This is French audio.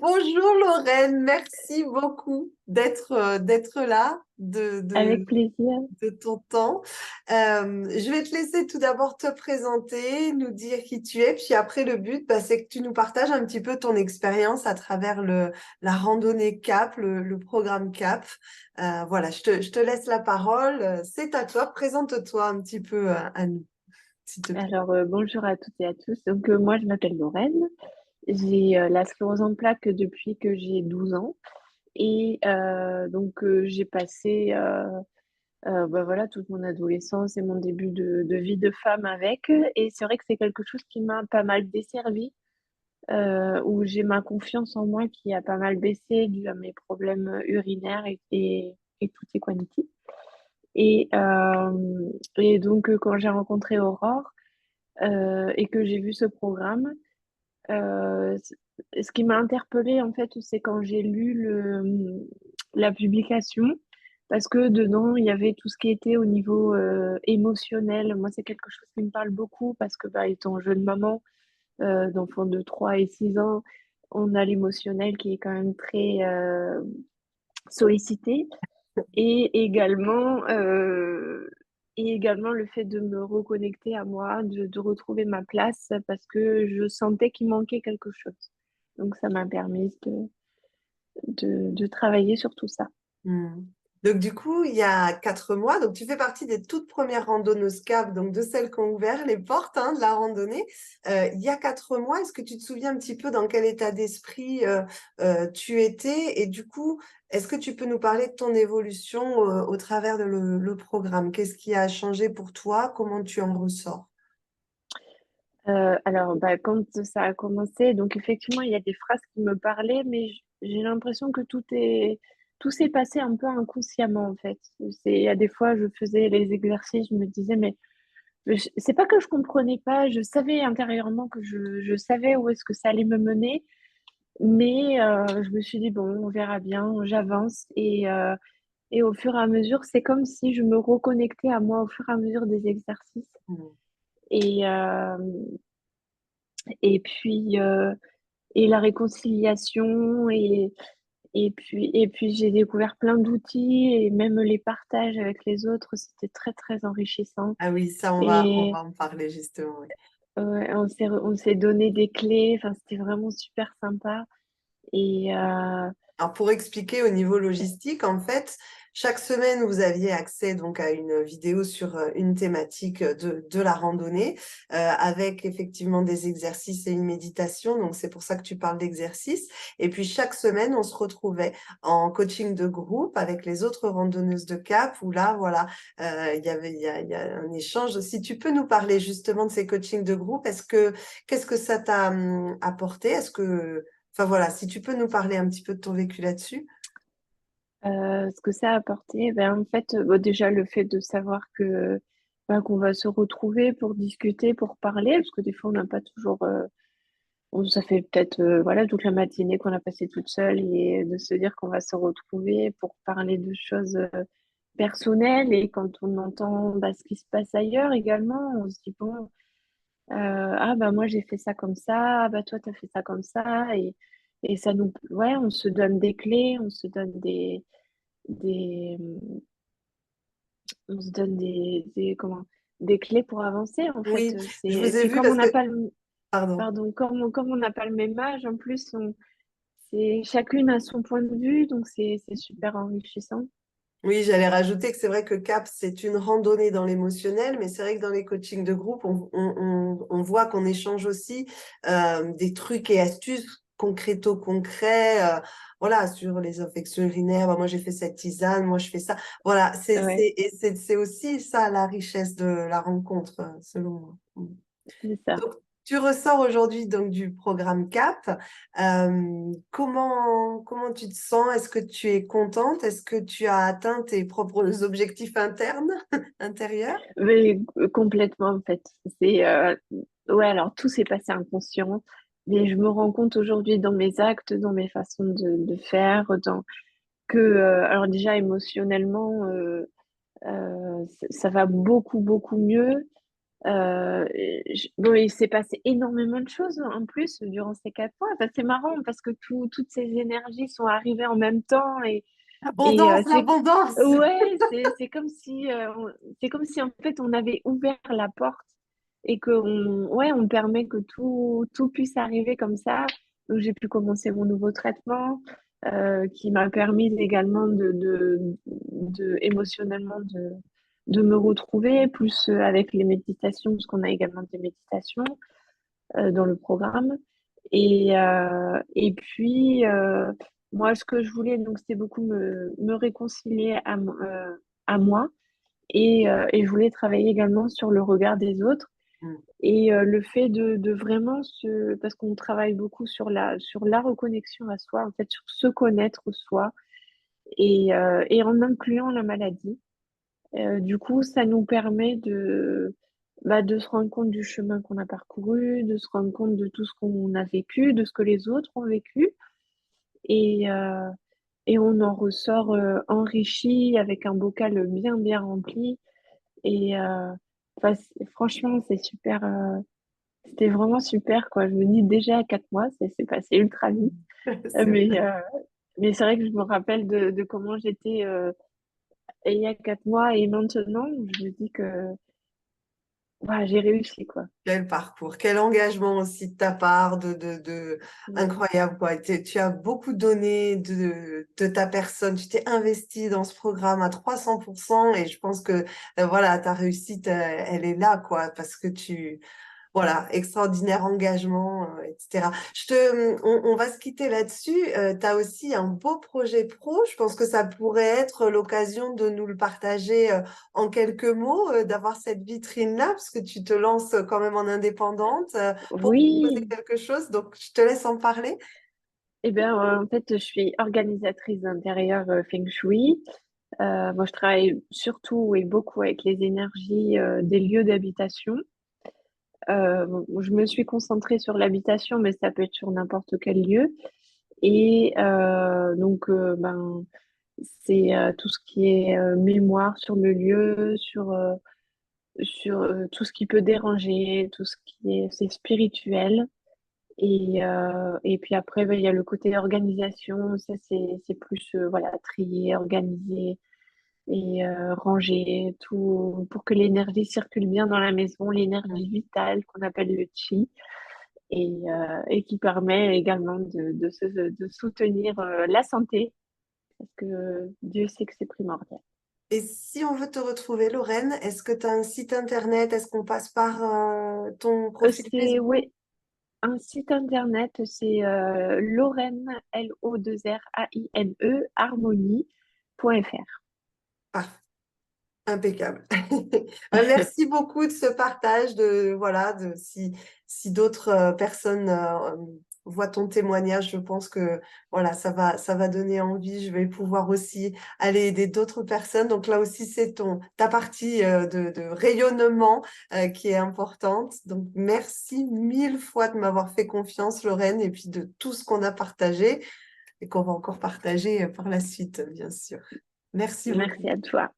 Bonjour Lorraine, merci beaucoup d'être là, Avec plaisir. de ton temps. Je vais te laisser tout d'abord te présenter, nous dire qui tu es, puis après le but, c'est que tu nous partages un petit peu ton expérience à travers la randonnée CAP, le programme CAP. Voilà, je te laisse la parole, c'est à toi, présente-toi un petit peu à nous, s'il te plaît. Alors, bonjour à toutes et à tous. Donc, moi, je m'appelle Lorraine. J'ai la sclérose en plaques depuis que j'ai 12 ans. Et j'ai passé voilà, toute mon adolescence et mon début de vie de femme avec. Et c'est vrai que c'est quelque chose qui m'a pas mal desservie, où j'ai ma confiance en moi qui a pas mal baissé dû à mes problèmes urinaires et tutti quanti. Et, quand j'ai rencontré Aurore et que j'ai vu ce programme, ce qui m'a interpellée, en fait, c'est quand j'ai lu la publication, parce que dedans, il y avait tout ce qui était au niveau émotionnel. Moi, c'est quelque chose qui me parle beaucoup, parce que, bah, étant jeune maman d'enfants de 3 et 6 ans, on a l'émotionnel qui est quand même très sollicité. Et également, le fait de me reconnecter à moi, de retrouver ma place parce que je sentais qu'il manquait quelque chose. Donc, ça m'a permis de travailler sur tout ça. Hmm. Donc, du coup, il y a 4 mois, donc tu fais partie des toutes premières randonneuses CAP, donc de celles qui ont ouvert les portes de la randonnée. Il y a 4 mois, est-ce que tu te souviens un petit peu dans quel état d'esprit tu étais? Et du coup, est-ce que tu peux nous parler de ton évolution au travers de le programme? Qu'est-ce qui a changé pour toi? Comment tu en ressors? Alors, bah, quand ça a commencé, donc effectivement, il y a des phrases qui me parlaient, mais j'ai l'impression que tout s'est passé un peu inconsciemment, en fait. Il y a des fois, je faisais les exercices, je me disais, mais c'est pas que je comprenais pas, je savais intérieurement que je savais où est-ce que ça allait me mener, mais je me suis dit, bon, on verra bien, j'avance. Et au fur et à mesure, c'est comme si je me reconnectais à moi au fur et à mesure des exercices. Hmm. Et, euh, et puis, et la réconciliation, et puis j'ai découvert plein d'outils, et même les partages avec les autres, c'était très, très enrichissant. Ah oui, ça, on Et va en parler justement. Oui. on s'est donné des clés, enfin, c'était vraiment super sympa. Et Alors pour expliquer au niveau logistique, en fait, chaque semaine, vous aviez accès donc à une vidéo sur une thématique de la randonnée, avec effectivement des exercices et une méditation. Donc c'est pour ça que tu parles d'exercices. Et puis chaque semaine, on se retrouvait en coaching de groupe avec les autres randonneuses de Cap, où là, voilà, il y a un échange. Si tu peux nous parler justement de ces coachings de groupe, qu'est-ce que ça t'a apporté? Enfin voilà, si tu peux nous parler un petit peu de ton vécu là-dessus. ce que ça a apporté, ben, en fait, bon, déjà le fait de savoir que ben, qu'on va se retrouver pour discuter, pour parler, parce que des fois on n'a pas toujours, ça fait peut-être voilà toute la matinée qu'on a passé toute seule, et de se dire qu'on va se retrouver pour parler de choses personnelles, et quand on entend bah, ce qui se passe ailleurs également, on se dit bon, ah bah moi j'ai fait ça comme ça, ah bah toi t'as fait ça comme ça, et ça nous, ouais, on se donne des clés, des, on se donne des clés pour avancer, en fait. Oui, je C'est, vous et ai puis vu comme on parce que, n'a pas le, pardon. pardon, comme on n'a pas le même âge, en plus, c'est, chacune a son point de vue, donc c'est super enrichissant. Oui, j'allais rajouter que c'est vrai que CAP, c'est une randonnée dans l'émotionnel, mais c'est vrai que dans les coachings de groupe, on voit qu'on échange aussi des trucs et astuces concrets, voilà, sur les infections urinaires. Bah, moi, j'ai fait cette tisane, moi, je fais ça. Voilà, Ouais, c'est aussi ça la richesse de la rencontre, selon moi. c'est ça. Donc, tu ressors aujourd'hui donc du programme CAP. Comment tu te sens? Est-ce que tu es contente? Est-ce que tu as atteint tes propres objectifs internes, intérieurs? Mais complètement, en fait. Ouais, alors tout s'est passé inconscient, mais je me rends compte aujourd'hui dans mes actes, dans mes façons de faire, alors déjà émotionnellement, ça va beaucoup, beaucoup mieux. Bon, il s'est passé énormément de choses en plus durant ces 4 mois. Enfin, c'est marrant parce que toutes ces énergies sont arrivées en même temps et Abondance, l'abondance. ouais, c'est comme si c'est comme si en fait on avait ouvert la porte et que on permet que tout puisse arriver comme ça. Donc j'ai pu commencer mon nouveau traitement qui m'a permis également émotionnellement de me retrouver, plus avec les méditations, parce qu'on a également des méditations dans le programme. Et puis, moi, ce que je voulais, donc, c'était beaucoup me réconcilier à moi et je voulais travailler également sur le regard des autres. Mm. Et le fait de vraiment parce qu'on travaille beaucoup sur la reconnexion à soi, en fait, sur se connaître soi et en incluant la maladie. Du coup, ça nous permet de se rendre compte du chemin qu'on a parcouru, de se rendre compte de tout ce qu'on a vécu, de ce que les autres ont vécu. Et, euh, et on en ressort enrichi avec un bocal bien, bien rempli. Et enfin, franchement, c'est super. C'était vraiment super, quoi. Je me dis déjà à 4 mois, ça s'est passé ultra vite. Euh, C'est mais vrai. euh, mais c'est vrai que je me rappelle de comment j'étais il y a 4 mois et maintenant, je me dis que voilà, j'ai réussi, quoi. Quel parcours, quel engagement aussi de ta part, Mm. incroyable quoi. Tu as beaucoup donné de ta personne, tu t'es investi dans ce programme à 300% et je pense que voilà, ta réussite, elle est là quoi, parce que voilà, extraordinaire engagement, etc. On va se quitter là-dessus. Tu as aussi un beau projet pro. Je pense que ça pourrait être l'occasion de nous le partager en quelques mots, d'avoir cette vitrine-là, parce que tu te lances quand même en indépendante pour proposer Oui, quelque chose. Donc, je te laisse en parler. eh bien, en fait, je suis organisatrice d'intérieur Feng Shui. Moi, je travaille surtout et beaucoup avec les énergies des lieux d'habitation. Bon, je me suis concentrée sur l'habitation, mais ça peut être sur n'importe quel lieu. Et donc, c'est tout ce qui est mémoire sur le lieu, sur tout ce qui peut déranger, tout ce qui est c'est spirituel. Et puis après, ben, il y a le côté organisation. Ça, c'est plus voilà, trier, organiser et ranger tout pour que l'énergie circule bien dans la maison, l'énergie vitale qu'on appelle le chi et qui permet également de soutenir la santé parce que Dieu sait que c'est primordial. Et si on veut te retrouver, Lorraine, est-ce que tu as un site internet? Est-ce qu'on passe par ton profil C'est Facebook? ouais, un site internet, c'est Lorraine, L-O-2-R-A-I-N-E, harmonie.fr. Impeccable. Merci beaucoup de ce partage voilà, si d'autres personnes voient ton témoignage, je pense que voilà, ça va donner envie. Je vais pouvoir aussi aller aider d'autres personnes. Donc là aussi, c'est ta partie de rayonnement qui est importante. Donc merci mille fois de m'avoir fait confiance, Lorraine, et puis de tout ce qu'on a partagé et qu'on va encore partager par la suite, bien sûr. Merci beaucoup. Merci à toi.